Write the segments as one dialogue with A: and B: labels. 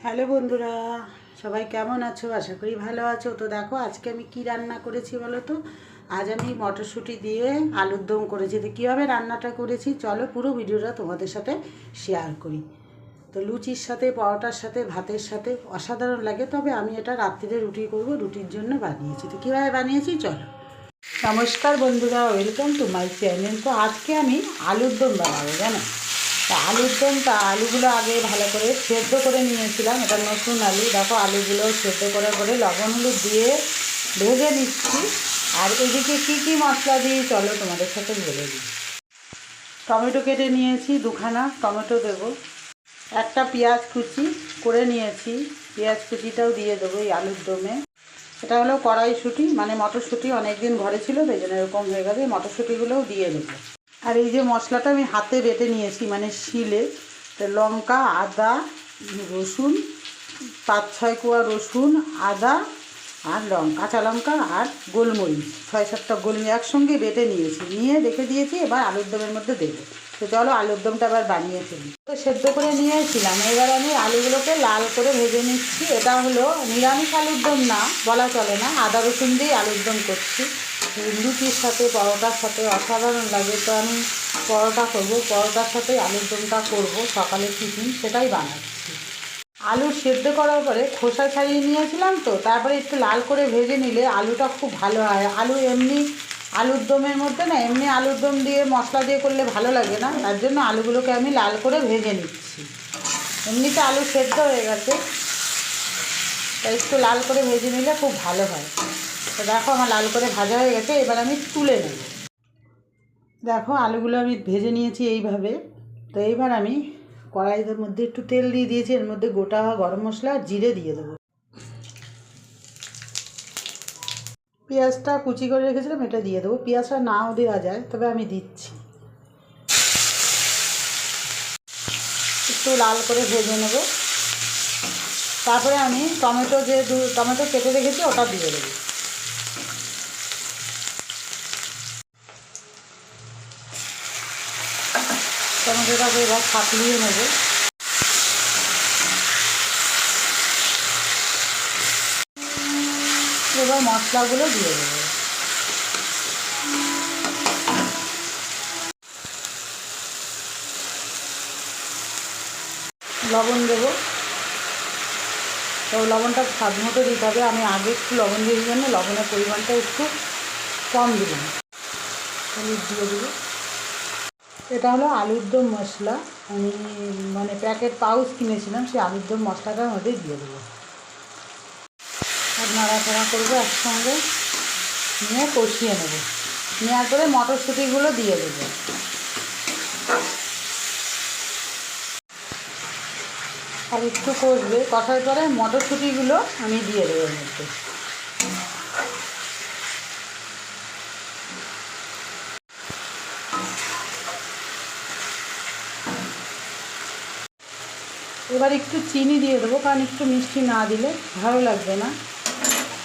A: Hello বন্ধুরা, সবাই কেমন আছো? আশা করি ভালো আছো। তো দেখো আজকে আমি কি রান্না করেছি বলো তো। আজ আমি মটরশুঁটি দিয়ে আলুর দম করেছি। তো কীভাবে রান্নাটা করেছি চলো পুরো ভিডিওটা তোমাদের সাথে শেয়ার করি। তো লুচির সাথে, পরোটার সাথে, ভাতের সাথে অসাধারণ লাগে। তবে আমি এটা রাত্রিরে রুটি করব, রুটির জন্য বানিয়েছি। তো কীভাবে বানিয়েছি চলো। নমস্কার বন্ধুরা, ওয়েলকাম টু মাই চ্যানেল। তো আজকে আমি আলুর দম বানাবো জানো। তা আলুর দমটা আলুগুলো আগে ভালো করে সেদ্ধ করে নিয়েছিলাম। এটা নতুন আলু, দেখো আলুগুলো সেদ্ধ করে লবণ হলুদ দিয়ে ভেজে নিচ্ছি। আর এদিকে কি কি মশলা দিই চলো তোমাদের সাথে বলে দিই। টমেটো কেটে নিয়েছি, দুখানা টমেটো দেবো। একটা পেঁয়াজ কুচি করে নিয়েছি, পেঁয়াজ কুচিটাও দিয়ে দেবো এই আলুর দমে। এটা হলো কড়াইশুঁটি, মানে মটরশুঁটি অনেক দিন ঘরে ছিল তাই জন্য এরকম হয়ে গেছে। মটরশুঁটিগুলোও দিয়ে দেবো। আর এই যে মশলাটা আমি হাতে বেটে নিয়েছি, মানে শিলে। তো লঙ্কা, আদা, রসুন, 5-6 কোয়া রসুন, আদা আর কাঁচা লঙ্কা আর গোলমরিচ, 6-7টা গোলমরিচ একসঙ্গে বেটে নিয়েছি, নিয়ে রেখে দিয়েছি। এবার আলুর দমের মধ্যে দেবো। তো চলো আলুর দমটা আবার বানিয়ে ফেলি। তো সেদ্ধ করে নিয়েছিলাম, এবার আমি আলুগুলোকে লাল করে ভেজে নিচ্ছি। এটা হলো নিরামিষ আলুর দম না, বলা চলে না, আদা রসুন দিয়ে আলুর দম করছি। লুচির সাথে, পরোটার সাথে অসাধারণ লাগে। তো আমি পরোটা করবো, পরোটার সাথে আলুর দমটা করবো, সকালের টিফিন সেটাই বানাচ্ছি। আলু সেদ্ধ করার পরে খোসা ছাড়িয়ে নিয়েছিলাম, তো তারপরে একটু লাল করে ভেজে নিলে আলুটা খুব ভালো হয়। আলু এমনি আলুর দমের মধ্যে না, এমনি আলুর দম দিয়ে মশলা দিয়ে করলে ভালো লাগে না, তার জন্য আলুগুলোকে আমি লাল করে ভেজে নিচ্ছি। এমনিতে আলু সেদ্ধ হয়ে গেছে, তাই একটু লাল করে ভেজে নিলে খুব ভালো হয়। তো দেখো আমার লাল করে ভাজা হয়ে গেছে, এবার আমি তুলে নেব। দেখো আলুগুলো আমি ভেজে নিয়েছি এইভাবে। তো এইবার আমি কড়াইয়ের মধ্যে একটু তেল দিয়ে দিয়েছি, এর মধ্যে গোটা গরম মশলা আর জিরে দিয়ে দেবো। পেঁয়াজটা কুচি করে রেখেছিলাম, এটা দিয়ে দেবো। পেঁয়াজটা নাও দেওয়া যায়, তবে আমি দিচ্ছি। একটু লাল করে ভেজে নেব। তারপরে আমি টমেটো কেটে রেখেছি ওটা দিয়ে দেবো। টমেটোটাকে এবার ফাটিয়ে নেব। এবার মশলাগুলো দিয়ে দেবো। লবণ দেবো। তো লবণটা স্বাদ মতো দিতে হবে। আমি আগে একটু লবণ দিয়ে জন্য লবণের পরিমাণটা একটু কম দিলাম। হলুদ দিয়ে দেবো। এটা হলো আলুর দম মশলা, আমি মানে প্যাকেট পাউচ কিনেছিলাম, সেই আলুর দম মশলাটার মধ্যে দিয়ে দেবো। আর নাড়াচাড়া করবো একসঙ্গে, নিয়ে কষিয়ে নেব। নেওয়ার পরে মটরশুঁটিগুলো দিয়ে দেবো। আর একটু কষবে, কষার পরে মটরশুঁটিগুলো আমি দিয়ে দেবো এর মধ্যে। এবার একটু চিনি দিয়ে দেবো, কারণ একটু মিষ্টি না দিলে ভালো লাগবে না।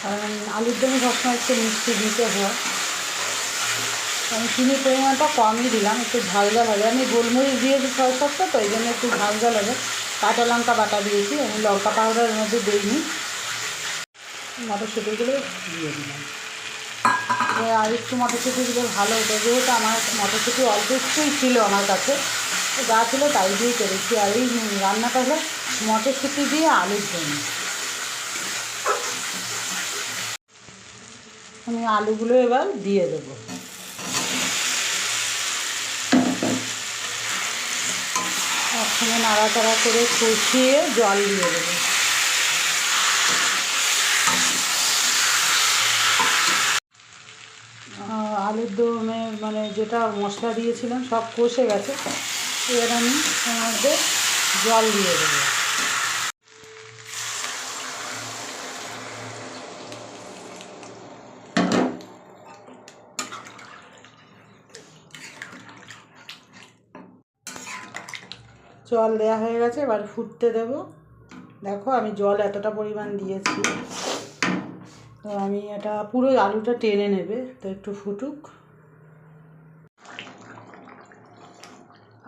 A: কারণ আলুর দমে সবসময় একটু মিষ্টি দিতে হয়। আমি চিনির পরিমাণটা কমই দিলাম, একটু ঝাল ঝাল হবে। আমি গোলমরিচ দিয়েছি 6-7টা, তো এই জন্য একটু ঝাল ঝাল হবে। কাঁচা লঙ্কা বাটা দিয়েছি, আমি লঙ্কা পাউডারের মধ্যে দিইনি। মটরশুঁটিগুলো দিয়ে দিলাম। আর একটু মটরশুঁটি দিলে ভালো হতো, যেহেতু আমার মটরশুঁটি অল্প একটুই ছিল আমার কাছে, যা ছিল তাই দিয়েই করেছি। আর এই রান্নাটা হলো মটরশুঁটি দিয়ে আলুর দম। আমি আলুগুলো এবার দিয়ে দেবো। একসঙ্গে নাড়াচাড়া করে কষিয়ে জল দিয়ে দেবো। আলুর দমের মানে যেটা মশলা দিয়েছিলাম সব কষে গেছে, এবার আমি এর মধ্যে জল দিয়ে দেবো। জল দেওয়া হয়ে গেছে, এবার ফুটতে দেবো। দেখো আমি জল এতটা পরিমাণ দিয়েছি, তো আমি এটা পুরো আলুটা টেনে নেবে, তো একটু ফুটুক।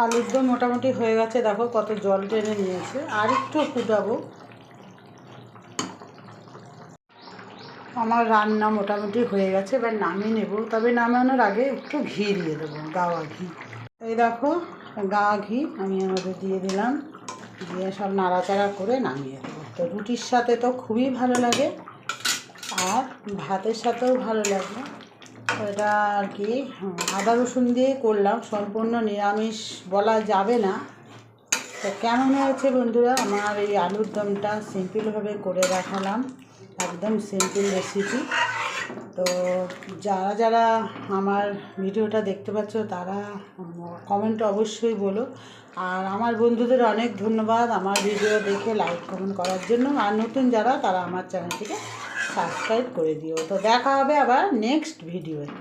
A: আলুর দম মোটামুটি হয়ে গেছে, দেখো কত জল টেনে নিয়েছে। আর একটু ফুটাবো, আমার রান্না মোটামুটি হয়ে গেছে, এবার নামিয়ে নেব। তবে নামানোর আগে একটু ঘি দিয়ে দেবো, গাওয়া ঘি। এই দেখো গাওয়া ঘি আমি আমাদের দিয়ে দিলাম, দিয়ে সব নাড়াচাড়া করে নামিয়ে দেবো। তো রুটির সাথে তো খুবই ভালো লাগে, আর ভাতের সাথেও ভালো লাগে। এটা আর কি আদা রসুন দিয়ে করলাম, সম্পূর্ণ নিরামিষ বলা যাবে না। তো কেমন হয়েছে বন্ধুরা আমার এই আলুর দমটা? সিম্পলভাবে করে দেখালাম, একদম সিম্পল রেসিপি। তো যারা যারা আমার ভিডিওটা দেখতে পাচ্ছ তারা কমেন্ট অবশ্যই বলো। আর আমার বন্ধুদের অনেক ধন্যবাদ আমার ভিডিও দেখে লাইক কমেন্ট করার জন্য। আর নতুন যারা তারা আমার চ্যানেলটিকে সাবস্ক্রাইব করে দিও। তো দেখা হবে আবার নেক্সট ভিডিওতে।